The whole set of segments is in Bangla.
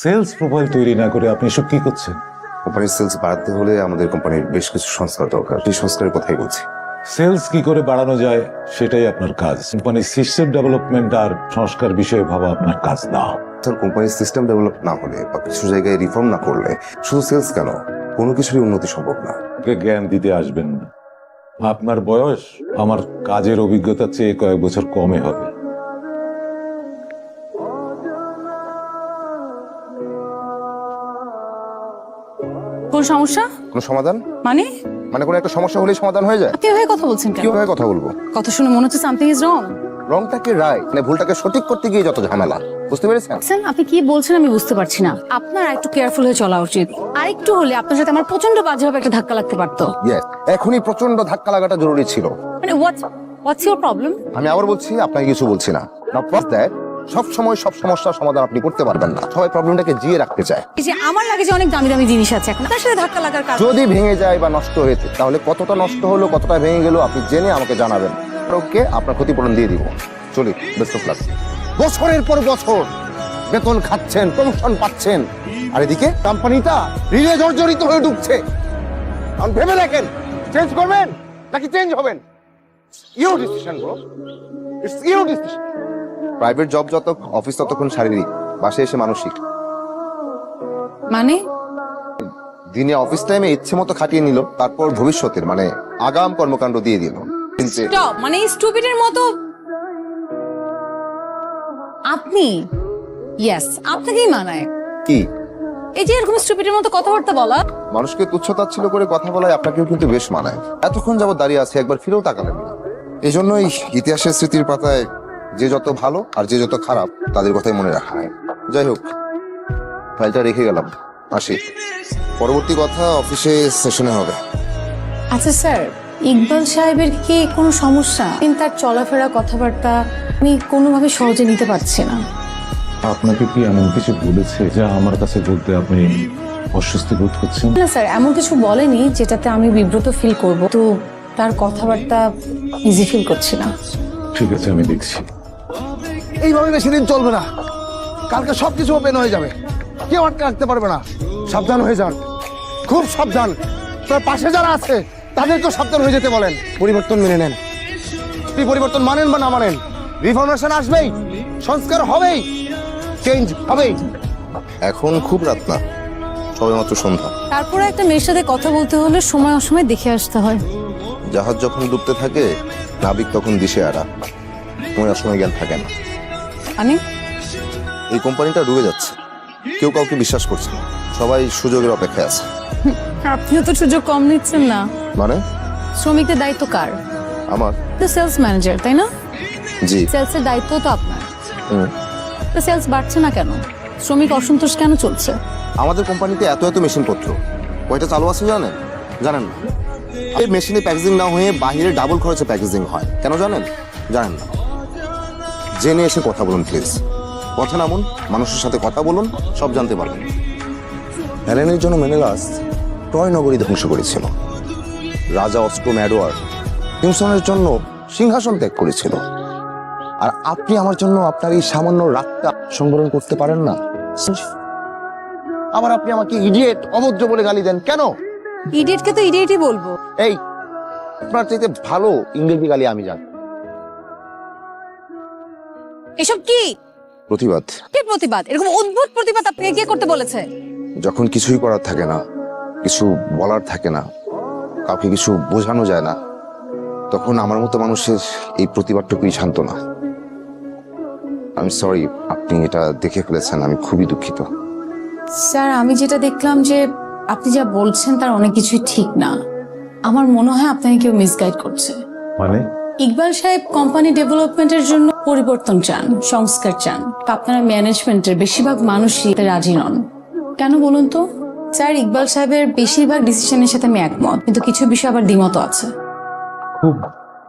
সেলস প্রোফাইল তৈরি না করে আপনি এসব কি করছেন? কোম্পানির সেলস বাড়াতে হলে আমাদের কোম্পানির বেশ কিছু সংস্কার দরকার। সেই সংস্কারের কথাই বলছি। সেলস কি করে বাড়ানো যায় সেটাই আপনার কাজ। কোম্পানির সিস্টেম ডেভেলপমেন্ট আর সংস্কার বিষয়ে ভাবা আপনার কাজ না। স্যার, কোম্পানির সিস্টেম ডেভেলপ না হলে বা কিছু জায়গায় রিফর্ম না করলে শুধু সেলস কেন, কোনো কিছুরই উন্নতি সম্ভব না। ওকে জ্ঞান দিতে আসবেন না। আপনার বয়স আমার কাজের অভিজ্ঞতার চেয়ে কয়েক বছর কমে হবে। কোন সমস্যা? কোনো সমাধান মানে মানে কোনো একটা সমস্যা হলেই সমাধান হয়ে যায়? আপনি এভাবে কথা বলছেন কেন? কিভাবে কথা বলবো? কথা শুনে মনে হচ্ছে সামথিং ইজ রং। রংটাকে রাইট মানে ভুলটাকে সঠিক করতে গিয়ে যত ঝামেলা, বুঝতে পেরেছেন? স্যার, আপনি কি বলছেন আমি বুঝতে পারছি না। আপনার একটু কেয়ারফুল হয়ে চলা উচিত। আরেকটু হলে আপনার সাথে আমার প্রচন্ড বাজেভাবে একটা ধাক্কা লাগতে পারতো। ইয়েস, এখনই প্রচন্ড ধাক্কা লাগাটা জরুরি ছিল। মানে হোয়াটস ইওর প্রবলেম? আমি আবার বলছি, আপনাকে কিছু বলছি না। নাও ফার্স্ট দ্যাট সব সময় সব সমস্যার সমাধান আপনি করতে পারবেন না। সবাই প্রবলেমটাকে জিয়ে রাখতে চায়। এই যে আমার লাগে যে অনেক দামি দামি জিনিস আছে, এখন তার সাথে ধাক্কা লাগার কারণ যদি ভেঙে যায় বা নষ্ট হয়েছে তাহলে কতটা নষ্ট হলো, কতটা ভেঙে গেল আপনি জেনে আমাকে জানাবেন। ওকে, আপনার ক্ষতিপূরণ দিয়ে দিব। চলি, বেস্ট অফ লাক। বছরের পর বছর বেতন খাচ্ছেন, প্রমোশন পাচ্ছেন, আর এদিকে কোম্পানিটা ঋণে জর্জরিত হয়ে ডুবছে। এখন ভেবে দেখেন, চেঞ্জ করবেন নাকি চেঞ্জ হবেন? Your decision bro, it's your decision. Private job যত, অফিস ততক্ষণ শারীরিক, বাসায় এসে মানসিক। মানে দিনে অফিস টাইমে ইচ্ছে মতো খাটিয়ে নিল, তারপর ভবিষ্যতের মানে আগাম কর্মকাণ্ড দিয়ে দিল। স্টপ, মানে স্টুপিডের মতো আপনি। ইয়েস, আপনাকেই মানায়। কি এই যে এরকম স্টুপিডের মতো কথাবার্তা বলা। মানুষকে তুচ্ছতাচ্ছিল্য করে কথা বলায় আপনাকেও কিন্তু বেশ মানায়। এতক্ষণ যাবত দাঁড়িয়ে আছে, একবার ফিরেও তাকালেন না। এই জন্যই ইতিহাসের স্মৃতির পাতায় যে যত ভালো আর যে যত খারাপ তাদের কথাই মনে রাখা হয়। যাই হোক, ফাইলটা রেখে গেলাম, আসি। পরবর্তী কথা অফিসে সেশনে হবে। আচ্ছা স্যার, ইকবাল সাহেবের কি কোনো সমস্যা? কিন্তু তার চলাফেরা, কথাবার্তা আমি কোনোভাবে সহজে নিতে পারছি না। আপনাকে কি এমন কিছু বলেছে যা আমার কাছে বলতে আপনি অস্বস্তি বোধ করছেন? না স্যার, এমন কিছু বলেনি যেটাতে আমি বিব্রত ফিল করব, তো তার কথাবার্তা ইজি ফিল করছি না। ঠিক আছে, আমি দেখছি। এইভাবে বেশি দিন চলবে না। কালকে সবকিছু ওপেন হয়ে যাবে, কেউ আটকে রাখতে পারবে না। সাবধান হয়ে যান, খুব সাবধান। তার পাশে যারা আছে তাদেরকেও সাবধান হয়ে যেতে বলেন। পরিবর্তন মেনে নেন। আপনি পরিবর্তন মানেন বা না মানেন, রিফরমেশন আসবেই, সংস্কার হবেই, চেঞ্জ হবেই। এখন খুব রাত না, সবেমাত্র সন্ধ্যা। তারপরে একটা মেয়ের সাথে কথা বলতে হলে সময় অসময় দেখে আসতে হয়। জাহাজ যখন ডুবতে থাকে নাবিক তখন দিশে আড়া, সময় অসময় জ্ঞান থাকে না। মানে এই কোম্পানিটা ডুবে যাচ্ছে, কেউ কাউকে বিশ্বাস করছে না, সবাই সুযোগের অপেক্ষায় আছে। আপনিও তো সুযোগ কম নিচ্ছেন না। মানে শ্রমিকদের দায়িত্ব কার? আমার? তো সেলস ম্যানেজার, তাই না? জি। সেলসের দায়িত্ব তো আপনার। হুম। তো সেলস বাড়ছে না কেন? শ্রমিক অসন্তোষ কেন চলছে? আমাদের কোম্পানিতে এত এত মেশিনপত্র কয়টা চালু আছে জানেন? জানেন না। এই মেশিনে প্যাকেজিং না হয়ে বাইরে ডাবল খরচে প্যাকেজিং হয়, কেন জানেন? জানেন না। জেনে এসে কথা বলুন প্লিজ। কথা নামুন, মানুষের সাথে কথা বলুন, সব জানতে পারবেন। হেলেনের জন্য মেনেলাস ট্রয় নগরী ধ্বংস করেছিল। রাজা অস্ট্রো ম্যাডোয়ার হিমসনের জন্য সিংহাসন ত্যাগ করেছিল। আর আপনি আমার জন্য আপনার এই সামান্য রাতটা সংবরণ করতে পারেন না? আবার আপনি আমাকে ইডিয়েট, অভদ্র বলে গালি দেন কেন? ইডিয়েটকে তো ইডিয়েটই বলবো। এই, আপনার চাইতে ভালো ইংরেজি গালি আমি জানি। এসব কি প্রতিবাদ। কি প্রতিবাদ? এরকম অদ্ভুত প্রতিবাদ আপনাকে কে করতে বলেছে? যখন কিছুই করার থাকে না, কিছু বলার থাকে না, কাউকে কিছু বোঝানো যায় না, তখন আমার মতো মানুষের এই প্রতিবাদটুকুই সান্ত্বনা। আমি সরি, আপনি এটা দেখে ফেলেছেন, আমি খুবই দুঃখিত। স্যার, আমি যেটা দেখলাম যে আপনি যা বলছেন তার অনেক কিছুই ঠিক না। আমার মনে হয় আপনাকে কেউ মিসগাইড করছে। মানে ইকবাল সাহেব কোম্পানি ডেভেলপমেন্টের জন্য পরিবর্তন চান, সংস্কার চান। তো আপনারা ম্যানেজমেন্টের বেশিরভাগ মানুষই এতে রাজি নন। কেন বলুন তো? স্যার, ইকবাল সাহেবের বেশিরভাগ ডিসিশনের সাথে আমি একমত, কিন্তু কিছু বিষয় আবার দ্বিমত আছে। খুব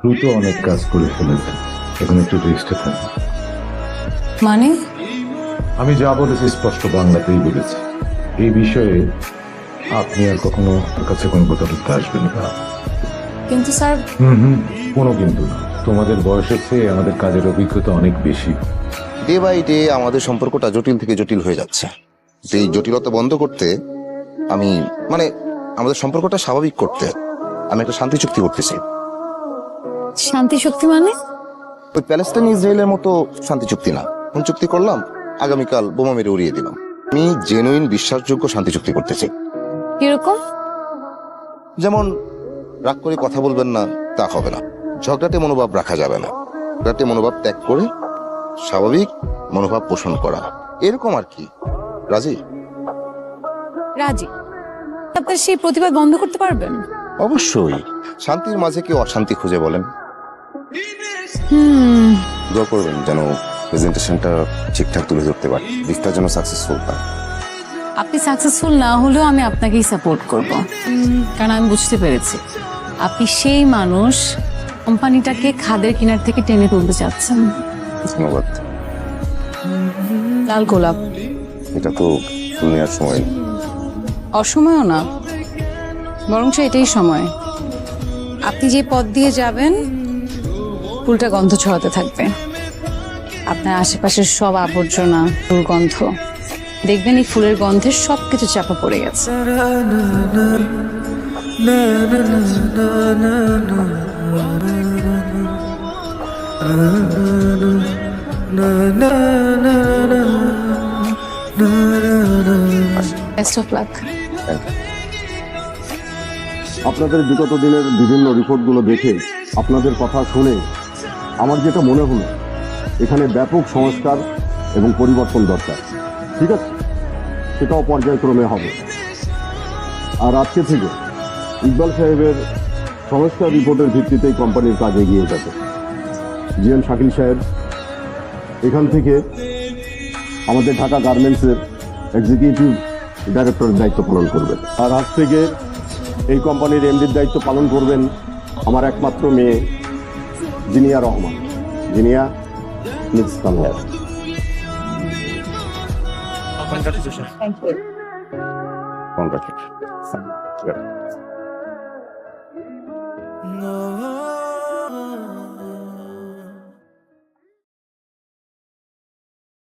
দ্রুত অনেক কাজ করে ফেলেছেন, এখন একটু রেস্টে থাকুন। মানে আমি যা বলেছি স্পষ্ট বাংলাতেই বলেছি। এই বিষয়ে আপনি আর কখনো আমার কাছে কোনো কথা বলতে আসবেন না। কিন্তু স্যার, কোনো কিন্তু না। তোমাদের বয়সের চেয়ে আমাদের কাজের অভিজ্ঞতা অনেক বেশি। ডে বাই ডে আমাদের সম্পর্কটা জটিল থেকে জটিল হয়ে যাচ্ছে। তো এই জটিলতা বন্ধ করতে আমি মানে আমাদের সম্পর্কটা স্বাভাবিক করতে আমি একটা শান্তি চুক্তি করতেছি। শান্তি শক্তি মানে? ওই প্যালেস্টাইন ইসরায়েলের মতো শান্তি চুক্তি না। কোন চুক্তি করলাম? আগামীকাল বোমা মেরে উড়িয়ে দিলাম। আমি জেনুইন বিশ্বাসযোগ্য শান্তি চুক্তি করতেছি। কিরকম? যেমন রাগ করে কথা বলবেন না, তা হবে না। ঝগড়াটে মনোভাব রাখা যাবে না। ঝগড়াটে মনোভাব ত্যাগ করে স্বাভাবিক মনোভাব পোষণ করা, এরকম আর কি। রাজি? রাজি। আপনার সেই প্রতিভা বন্ধ করতে পারবেন? অবশ্যই। শান্তির মাঝে কেউ অশান্তি খুঁজে বলেন। দোয়া করবেন যেন প্রেজেন্টেশনটা ঠিকঠাক তুলে ধরতে পারি, লিস্টটা যেন সাকসেসফুল পায়। আপনি সাকসেসফুল না হলেও আমি আপনাকেই সাপোর্ট করব, কারণ আমি বুঝতে পেরেছি আপনি সেই মানুষ কোম্পানিটাকে খাদের কিনার থেকে টেনে তুলতে চাচ্ছেন। ধন্যবাদ। লাল গোলাপ এটা তো ফুল নেওয়ার সময়। অসময়ও না, বরং এটাই সময়। আপনি যে পথ দিয়ে যাবেন ফুলটা গন্ধ ছড়াতে থাকবে। আপনার আশেপাশের সব আবর্জনা, দুর্গন্ধ, দেখবেন এই ফুলের গন্ধে সবকিছু চাপা পড়ে গেছে। Best of luck. আপনাদের বিগত দিনের বিভিন্ন রিপোর্টগুলো দেখে, আপনাদের কথা শুনে আমার যেটা মনে হলো, এখানে ব্যাপক সংস্কার এবং পরিবর্তন দরকার। ঠিক আছে, সেটাও পর্যায়ক্রমে হবে। আর আজকে থেকে ইকবাল সাহেবের সংস্কার রিপোর্টের ভিত্তিতেই কোম্পানির কাজ এগিয়ে যাবে। জিএম শাকিল সাহেব এখান থেকে আমাদের ঢাকা গার্মেন্টসের এক্সিকিউটিভ ডাইরেক্টরের দায়িত্ব পালন করবেন। আর আজ থেকে এই কোম্পানির এমডির দায়িত্ব পালন করবেন আমার একমাত্র মেয়ে Zinia Rahman. Zinia, please come here. Congratulation.